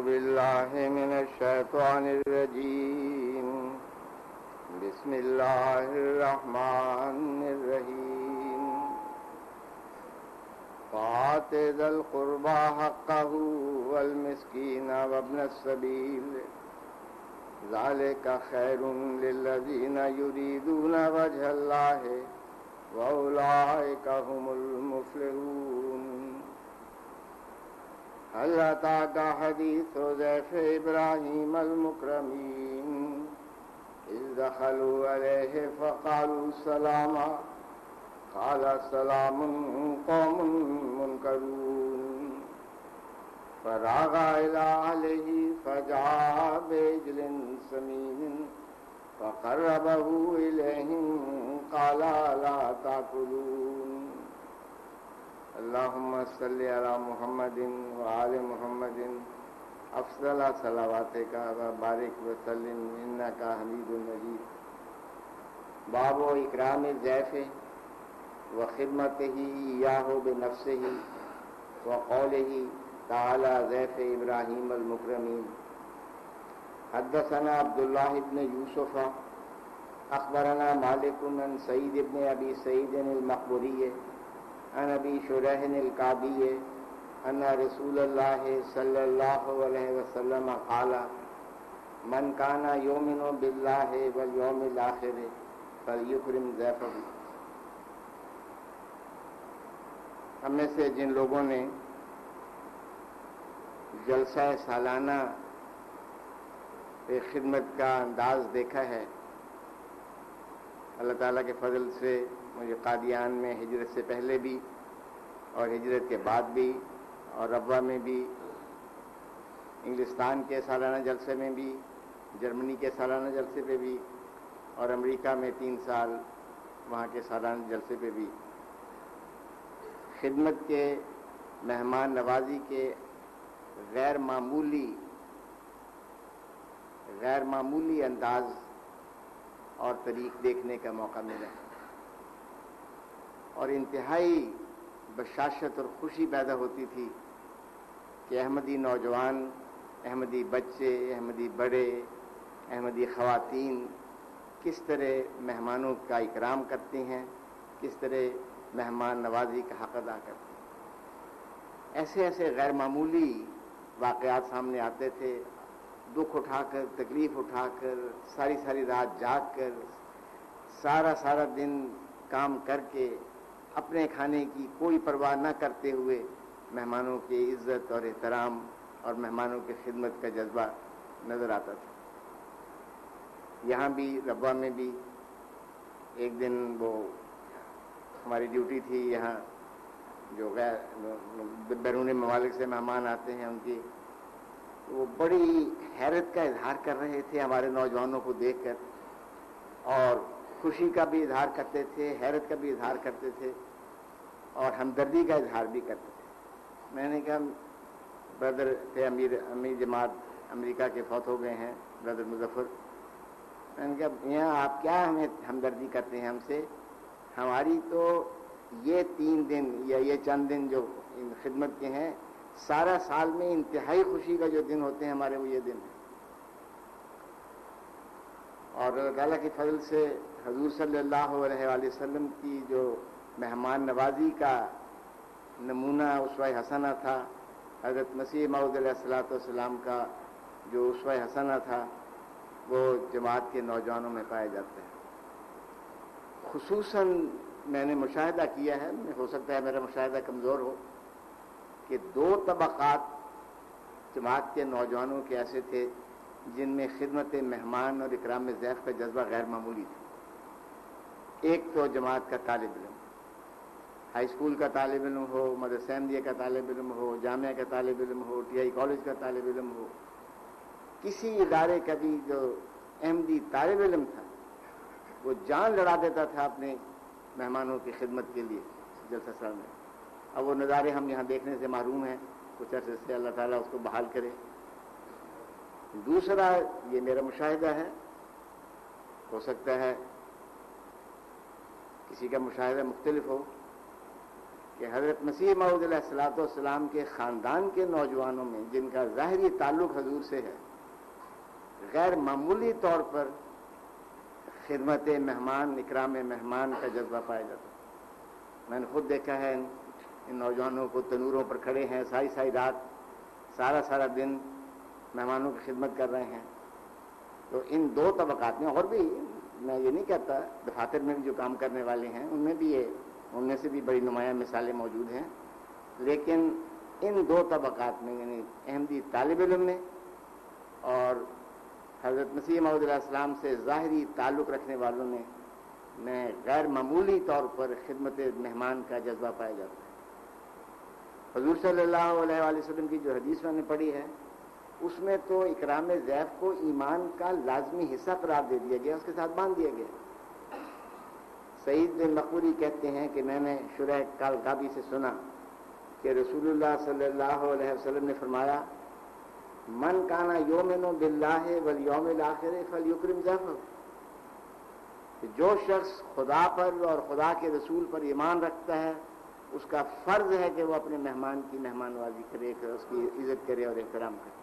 بالله من الشيطان الرجيم بسم الله الرحمن الرحيم فآت ذا القربى حقه والمسكين وابن السبيل ذلك خير للذين يريدون وجه الله وأولئك هم المفلحون هل أتاك حديث ضيف إبراهيم المكرمين إذ دخلوا عليه فقالوا سلاما قال سلام قوم منكرون فراغ إلى أهله فجاء بعجل سمين فقربه إليهم قال ألا تأكلون اللهم صل على محمد وآل محمد افضل صلواتك وبارك وسلم انك حميد مجيد باب اکرام الضیف وخدمته اياه بنفسه وقوله تعالى ضيف ابراهيم المكرمين حدثنا عبد الله بن يوسف اخبرنا مالك عن سعيد بن ابي سعيد المقبري عن ابي شريح الكعبي ان رسول الله صلى الله عليه وسلم قال من كان يؤمن بالله واليوم الاخر فليكرم ضيفه. ہم میں سے جن لوگوں نے جلسہ سالانہ خدمت کا انداز دیکھا ہے، اللہ تعالیٰ کے فضل سے مجھے قادیان میں ہجرت سے پہلے بھی اور ہجرت کے بعد بھی اور ربوہ میں بھی، انگلستان کے سالانہ جلسے میں بھی، جرمنی کے سالانہ جلسے پہ بھی اور امریکہ میں 3 سال وہاں کے سالانہ جلسے پہ بھی خدمت کے، مہمان نوازی کے غیر معمولی انداز اور طریق دیکھنے کا موقع ملا اور انتہائی بشاشت اور خوشی پیدا ہوتی تھی کہ احمدی نوجوان، احمدی بچے، احمدی بڑے، احمدی خواتین کس طرح مہمانوں کا اکرام کرتے ہیں، کس طرح مہمان نوازی کا حق ادا کرتے ہیں. ایسے ایسے غیر معمولی واقعات سامنے آتے تھے، دکھ اٹھا کر، تکلیف اٹھا کر، ساری ساری رات جاگ کر، سارا دن کام کر کے اپنے کھانے کی کوئی پرواہ نہ کرتے ہوئے مہمانوں کی عزت اور احترام اور مہمانوں کی خدمت کا جذبہ نظر آتا تھا. یہاں بھی ربوہ میں بھی ایک دن وہ ہماری ڈیوٹی تھی، یہاں جو بیرون ممالک سے مہمان آتے ہیں ان کی، وہ بڑی حیرت کا اظہار کر رہے تھے ہمارے نوجوانوں کو دیکھ کر، اور خوشی کا بھی اظہار کرتے تھے، حیرت کا بھی اظہار کرتے تھے اور ہمدردی کا اظہار بھی کرتے تھے. میں نے کہا بردر تھے امیر جماعت امریکہ کے فوت ہو گئے ہیں بردر مظفر، میں نے کہا یہاں آپ کیا ہمیں ہمدردی کرتے ہیں ہم سے، ہماری تو یہ 3 دن یا یہ چند دن جو خدمت کے ہیں، سارا سال میں انتہائی خوشی کا جو دن ہوتے ہیں ہمارے وہ یہ دن ہیں. اور اللہ تعالیٰ کے فضل سے حضور صلی اللہ علیہ وآلہ وسلم کی جو مہمان نوازی کا نمونہ اسوہ حسنہ تھا، حضرت مسیح موعود علیہ السلام کا جو اسوہ حسنہ تھا، وہ جماعت کے نوجوانوں میں پایا جاتا ہے. خصوصاً میں نے مشاہدہ کیا ہے، ہو سکتا ہے میرا مشاہدہ کمزور ہو، کہ 2 طبقات جماعت کے نوجوانوں کے ایسے تھے جن میں خدمت مہمان اور اکرام ضیف کا جذبہ غیر معمولی تھا. ایک تو جماعت کا طالب علم، ہائی اسکول کا طالب علم ہو، مدرسہ احمدیہ کا طالب علم ہو، جامعہ کا طالب علم ہو، ٹی آئی کالج کا طالب علم ہو، کسی ادارے کا بھی جو احمدی طالب علم تھا وہ جان لڑا دیتا تھا اپنے مہمانوں کی خدمت کے لیے جلسہ سال میں. اب وہ نظارے ہم یہاں دیکھنے سے محروم ہیں، کچھ عرصے سے اللہ تعالیٰ اس کو بحال کرے. دوسرا یہ میرا مشاہدہ ہے، ہو سکتا ہے کسی کا مشاہدہ مختلف ہو، کہ حضرت مسیح موعود علیہ الصلوۃ والسلام کے خاندان کے نوجوانوں میں جن کا ظاہری تعلق حضور سے ہے، غیر معمولی طور پر خدمت مہمان، اکرام مہمان کا جذبہ پایا جاتا ہے۔ میں نے خود دیکھا ہے ان نوجوانوں کو تنوروں پر کھڑے ہیں، ساری ساری رات، سارا دن مہمانوں کی خدمت کر رہے ہیں۔ تو ان دو طبقات میں، اور بھی میں یہ نہیں کہتا، دفاتر میں بھی جو کام کرنے والے ہیں ان میں سے بھی بڑی نمایاں مثالیں موجود ہیں، لیکن ان دو طبقات میں یعنی احمدی طالب علم میں اور حضرت مسیح موعود علیہ السلام سے ظاہری تعلق رکھنے والوں میں غیر معمولی طور پر خدمت مہمان کا جذبہ پایا جاتا ہے۔ حضور صلی اللہ علیہ وآلہ وسلم کی جو حدیث میں نے پڑھی ہے، اس میں تو اکرام ضیف کو ایمان کا لازمی حصہ قرار دے دیا گیا، اس کے ساتھ باندھ دیا گیا۔ سعید بن مقبوری کہتے ہیں کہ میں نے شریح کالکابی سے سنا کہ رسول اللہ صلی اللہ علیہ وسلم نے فرمایا، من کانا یؤمن باللہ والیوم الآخر فلیکرم ضیفہ، کہ جو شخص خدا پر اور خدا کے رسول پر ایمان رکھتا ہے، اس کا فرض ہے کہ وہ اپنے مہمان کی مہمان نوازی کرے، اس کی عزت کرے اور احترام کرے۔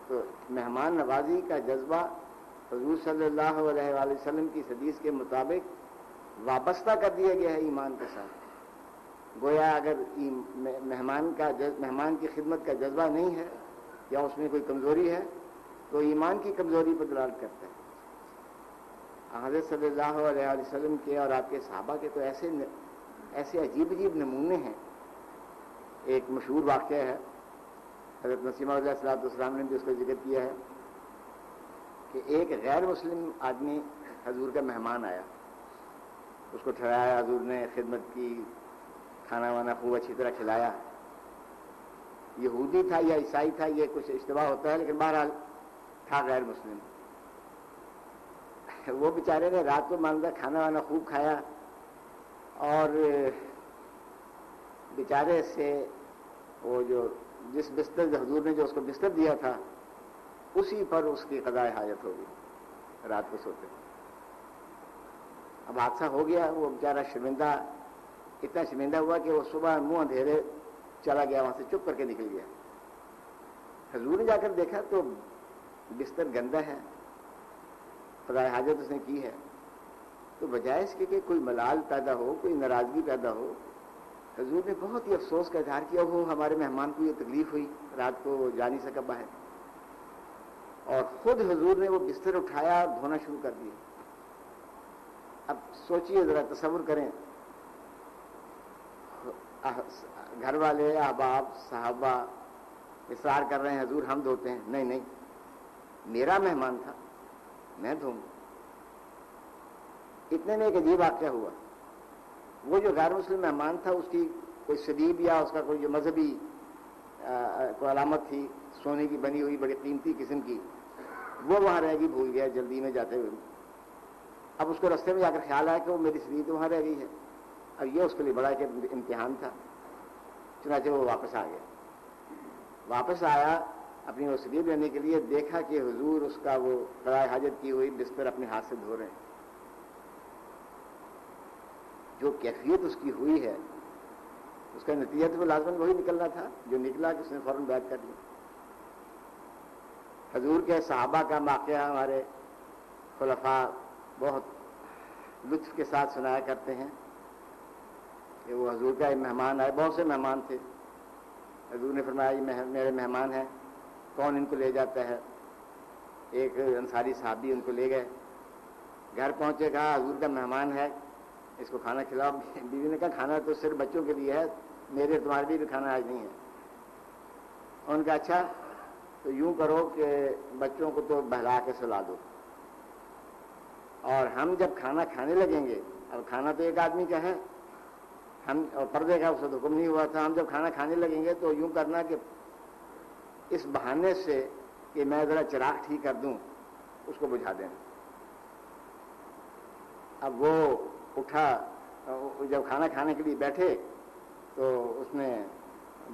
تو مہمان نوازی کا جذبہ حضور صلی اللہ علیہ وآلہ وسلم کی حدیث کے مطابق وابستہ کر دیا گیا ہے ایمان کے ساتھ۔ گویا اگر مہمان کی خدمت کا جذبہ نہیں ہے یا اس میں کوئی کمزوری ہے تو ایمان کی کمزوری پر دلالت کرتا ہے۔ حضرت صلی اللہ علیہ وسلم کے اور آپ کے صحابہ کے تو ایسے عجیب نمونے ہیں۔ ایک مشہور واقعہ ہے، حضرت مسیح موعود علیہ الصلوۃ والسلام نے بھی اس کا ذکر کیا ہے کہ ایک غیر مسلم آدمی حضور کا مہمان آیا، اس کو ٹھہرایا، حضور نے خدمت کی، کھانا وانا خوب اچھی طرح کھلایا۔ یہودی تھا یا عیسائی تھا، یہ کچھ اشتباہ ہوتا ہے، لیکن بہرحال تھا غیر مسلم۔ وہ بیچارے نے رات کو ماندہ کھانا وانا خوب کھایا، اور بیچارے سے وہ جس بستر حضور نے جو اس کو بستر دیا تھا، اسی پر اس کی قضاء حاجت ہو گئی رات کو سوتے۔ اب حادثہ ہو گیا، وہ بیچارہ اتنا شرمندہ ہوا کہ وہ صبح منہ اندھیرے چلا گیا، وہاں سے چپ کر کے نکل گیا۔ حضور نے جا کر دیکھا تو بستر گندا ہے، قضاء حاجت اس نے کی ہے۔ تو بجائے اس کے کہ کوئی ملال پیدا ہو، کوئی ناراضگی پیدا ہو، حضور نے بہت ہی افسوس کا اظہار کیا، وہ ہمارے مہمان کو یہ تکلیف ہوئی، رات کو وہ جا نہیں سکا باہر، اور خود حضور نے وہ بستر اٹھایا اور دھونا شروع کر دیا۔ اب سوچئے ذرا، تصور کریں، گھر والے، احباب، صحابہ اصرار کر رہے ہیں حضور ہم دھوتے ہیں، نہیں میرا مہمان تھا، میں دھوں گا۔ اتنے میں ایک عجیب واقعہ ہوا، وہ جو غیر مسلم مہمان تھا، اس کی کوئی صلیب یا اس کا کوئی جو مذہبی کوئی علامت تھی سونے کی بنی ہوئی بڑی قیمتی قسم کی، وہ وہاں رہ گئی، بھول گیا جلدی میں جاتے ہوئے۔ اب اس کو رستے میں جا کر خیال آیا کہ وہ میری صلیب تو وہاں رہ گئی ہے، اب یہ اس کے لیے بڑا ایک امتحان تھا، چنانچہ وہ واپس آ گیا۔ واپس آیا اپنی وہ صلیب لینے کے لیے، دیکھا کہ حضور اس کا وہ قضاء حاجت کی ہوئی بستر اپنے ہاتھ سے دھو رہے ہیں۔ جو کیفیت اس کی ہوئی ہے، اس کا نتیجہ تو لازماً وہی نکلنا تھا جو نکلا کہ اس نے فوراً بیعت کر لی۔ حضور کے صحابہ کا واقعہ ہمارے خلفاء بہت لطف کے ساتھ سنایا کرتے ہیں کہ وہ حضور کا ایک مہمان آئے، بہت سے مہمان تھے، حضور نے فرمایا یہ میرے مہمان ہیں، کون ان کو لے جاتا ہے؟ ایک انصاری صحابی ان کو لے گئے، گھر پہنچے، کہا حضور کا مہمان ہے، اس کو کھانا کھلاؤ۔ بیوی نے کہا کھانا تو صرف بچوں کے لیے ہے، میرے تمہارے لیے بھی کھانا آج نہیں ہے۔ ان کا اچھا تو یوں کرو کہ بچوں کو تو بہلا کے سلا دو، اور ہم جب کھانا کھانے لگیں گے، اب کھانا تو ایک آدمی کا ہے، ہم اور پردے کا اس وقت حکم نہیں ہوا تھا، ہم جب کھانا کھانے لگیں گے تو یوں کرنا کہ اس بہانے سے کہ میں ذرا چراغ ٹھیک کر دوں، اس کو بجھا دینا۔ اب وہ اٹھا، جب کھانا کھانے کے لیے بیٹھے تو اس میں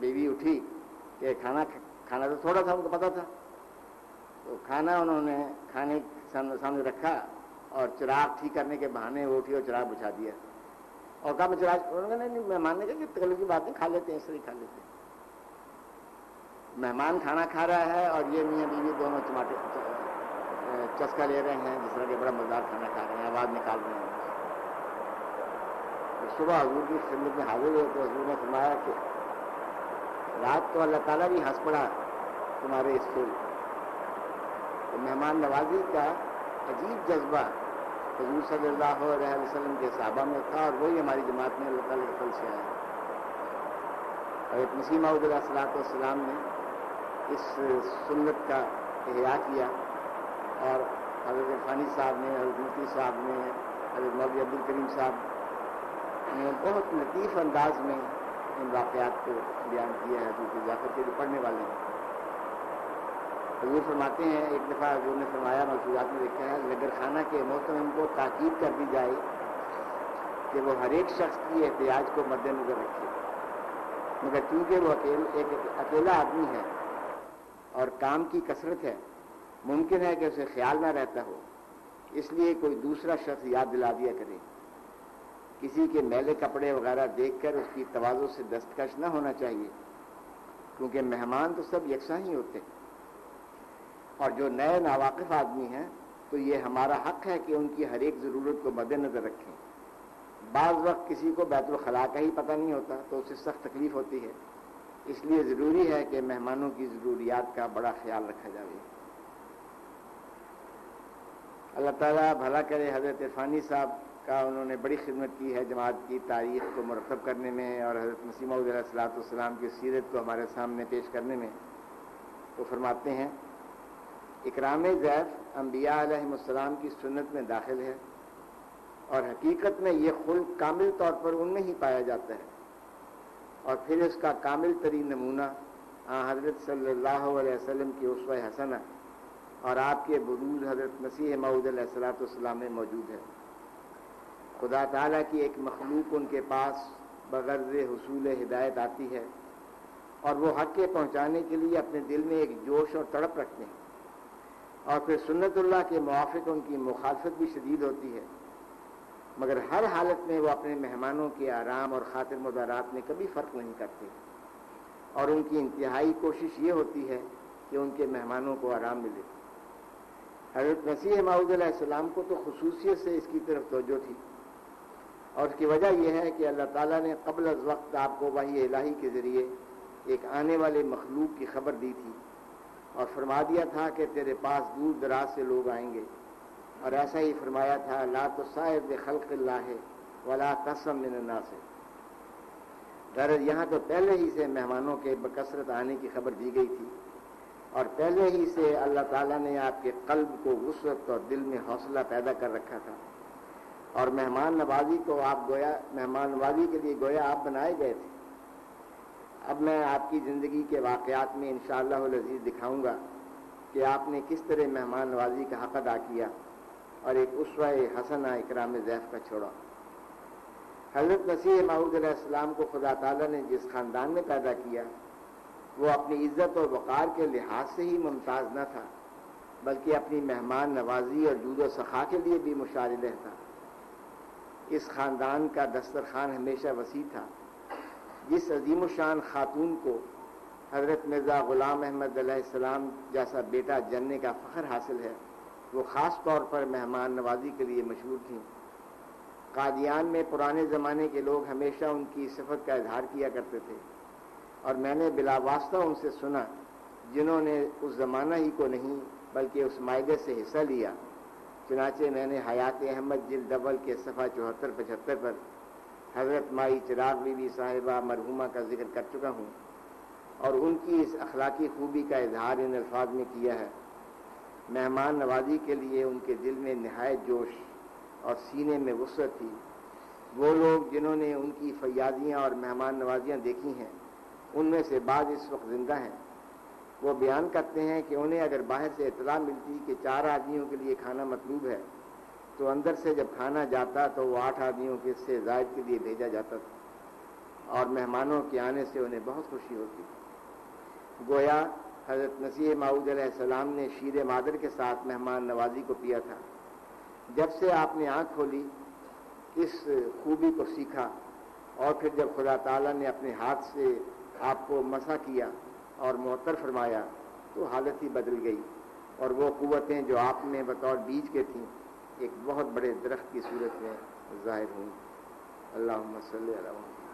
بیوی اٹھی کہ کھانا تو تھوڑا تھا، ان کو پتا تھا، تو کھانا انہوں نے کھانے سامنے رکھا اور چراغ ٹھیک کرنے کے بہانے وہ اٹھی اور چراغ بجھا دیا، اور کہا میں چراغ، انہوں نے نہیں، مہمان نے کہا کہ تکلف کی بات نہیں، کھا لیتے ہیں، اس طرح کھا لیتے ہیں۔ مہمان کھانا کھا رہا ہے اور یہ میاں بیوی دونوں چسکا لے رہے ہیں، جس طرح کہ بڑا مزدار کھانا کھا رہے ہیں، آواز نکال رہے ہیں۔ صبح حضور کی خدمت میں حاضر ہوئے تو حضور نے فرمایا کہ رات کو اللہ تعالیٰ بھی ہنس پڑا تمہارے اس فعل۔ تو مہمان نوازی کا عجیب جذبہ حضور صلی اللہ علیہ وسلم کے صحابہ میں تھا، اور وہی ہماری جماعت میں اللہ تعالیٰ کے فضل سے آیا۔ اور ایک مسیح موعود علیہ السلام نے اس سنت کا احیاء کیا، اور حضرت عرفانی صاحب نے، حضرت مفتی صاحب نے، حضرت مولوی عبد الکریم صاحب نے بہت لطیف انداز میں ان واقعات کو بیان کیا ہے، حضور کی ضیافت کے جو پڑھنے والے ہیں۔ حضور فرماتے ہیں، ایک دفعہ حضور نے فرمایا، ملفوظات میں لکھا ہے، لنگر خانہ کے محترم کو تاکید کر دی جائے کہ وہ ہر ایک شخص کی احتیاج کو مد نظر رکھے، مگر چونکہ وہ اکیلا آدمی ہے اور کام کی کثرت ہے، ممکن ہے کہ اسے خیال نہ رہتا ہو، اس لیے کوئی دوسرا شخص یاد دلا دیا کرے۔ کسی کے میلے کپڑے وغیرہ دیکھ کر اس کی تواضع سے دستکش نہ ہونا چاہیے، کیونکہ مہمان تو سب یکساں ہی ہوتے ہیں، اور جو نئے ناواقف آدمی ہیں تو یہ ہمارا حق ہے کہ ان کی ہر ایک ضرورت کو مد نظر رکھیں۔ بعض وقت کسی کو بیت الخلاء کا ہی پتہ نہیں ہوتا تو اسے سخت تکلیف ہوتی ہے، اس لیے ضروری ہے کہ مہمانوں کی ضروریات کا بڑا خیال رکھا جائے۔ اللہ تعالیٰ بھلا کرے حضرت عرفانی صاحب کا، انہوں نے بڑی خدمت کی ہے جماعت کی تاریخ کو مرتب کرنے میں اور حضرت مسیح موعود علیہ السلام کی سیرت کو ہمارے سامنے پیش کرنے میں۔ وہ فرماتے ہیں، اکرام ضیف انبیاء علیہ السلام کی سنت میں داخل ہے، اور حقیقت میں یہ خلق کامل طور پر ان میں ہی پایا جاتا ہے، اور پھر اس کا کامل ترین نمونہ حضرت صلی اللہ علیہ وسلم کی اسوہ حسنہ اور آپ کے بروز حضرت مسیح موعود علیہ السلام میں موجود ہے۔ خدا تعالیٰ کی ایک مخلوق ان کے پاس بغرض حصول ہدایت آتی ہے، اور وہ حق کے پہنچانے کے لیے اپنے دل میں ایک جوش اور تڑپ رکھتے ہیں، اور پھر سنت اللہ کے موافق ان کی مخالفت بھی شدید ہوتی ہے، مگر ہر حالت میں وہ اپنے مہمانوں کے آرام اور خاطر مدارات میں کبھی فرق نہیں کرتے، اور ان کی انتہائی کوشش یہ ہوتی ہے کہ ان کے مہمانوں کو آرام ملے۔ حضرت مسیح موعود علیہ السلام کو تو خصوصیت سے اس کی طرف توجہ تھی، اور اس کی وجہ یہ ہے کہ اللہ تعالیٰ نے قبل از وقت آپ کو وحی الہی کے ذریعے ایک آنے والے مخلوق کی خبر دی تھی، اور فرما دیا تھا کہ تیرے پاس دور دراز سے لوگ آئیں گے، اور ایسا ہی فرمایا تھا، لا تصائر بخلق اللہ ولا تسم من الناس۔ غرض یہاں تو پہلے ہی سے مہمانوں کے بکثرت آنے کی خبر دی گئی تھی، اور پہلے ہی سے اللہ تعالیٰ نے آپ کے قلب کو وسعت اور دل میں حوصلہ پیدا کر رکھا تھا، اور مہمان نوازی کو آپ مہمان نوازی کے لیے گویا آپ بنائے گئے تھے۔ اب میں آپ کی زندگی کے واقعات میں انشاءاللہ العزیز دکھاؤں گا کہ آپ نے کس طرح مہمان نوازی کا حق ادا کیا اور ایک اسوہ حسنہ اکرام ضیف کا چھوڑا۔ حضرت مسیح موعود علیہ السلام کو خدا تعالیٰ نے جس خاندان میں پیدا کیا، وہ اپنی عزت اور وقار کے لحاظ سے ہی ممتاز نہ تھا، بلکہ اپنی مہمان نوازی اور جود و سخا کے لیے بھی مشارع تھا۔ اس خاندان کا دسترخوان ہمیشہ وسیع تھا۔ جس عظیم الشان خاتون کو حضرت مرزا غلام احمد علیہ السلام جیسا بیٹا جننے کا فخر حاصل ہے، وہ خاص طور پر مہمان نوازی کے لیے مشہور تھیں۔ قادیان میں پرانے زمانے کے لوگ ہمیشہ ان کی صفت کا اظہار کیا کرتے تھے، اور میں نے بلا واسطہ ان سے سنا جنہوں نے اس زمانہ ہی کو نہیں بلکہ اس معاہدے سے حصہ لیا۔ چنانچہ میں نے حیات احمد جلد اول کے صفحہ 74-75 پر حضرت مائی چراغ بی بی صاحبہ مرحومہ کا ذکر کر چکا ہوں، اور ان کی اس اخلاقی خوبی کا اظہار ان الفاظ میں کیا ہے، مہمان نوازی کے لیے ان کے دل میں نہایت جوش اور سینے میں وسعت تھی۔ وہ لوگ جنہوں نے ان کی فیاضیاں اور مہمان نوازیاں دیکھی ہیں، ان میں سے بعض اس وقت زندہ ہیں۔ وہ بیان کرتے ہیں کہ انہیں اگر باہر سے اطلاع ملتی کہ 4 آدمیوں کے لیے کھانا مطلوب ہے تو اندر سے جب کھانا جاتا تو وہ 8 آدمیوں کے سے زائد کے لیے بھیجا جاتا تھا، اور مہمانوں کے آنے سے انہیں بہت خوشی ہوتی۔ گویا حضرت مسیح موعود علیہ السلام نے شیر مادر کے ساتھ مہمان نوازی کو پیا تھا۔ جب سے آپ نے آنکھ کھولی اس خوبی کو سیکھا، اور پھر جب خدا تعالیٰ نے اپنے ہاتھ سے آپ کو مسح کیا اور معطر فرمایا تو حالت ہی بدل گئی، اور وہ قوتیں جو آپ میں بطور بیج کے تھیں ایک بہت بڑے درخت کی صورت میں ظاہر ہوئیں۔ اللہم صلی علی محمد۔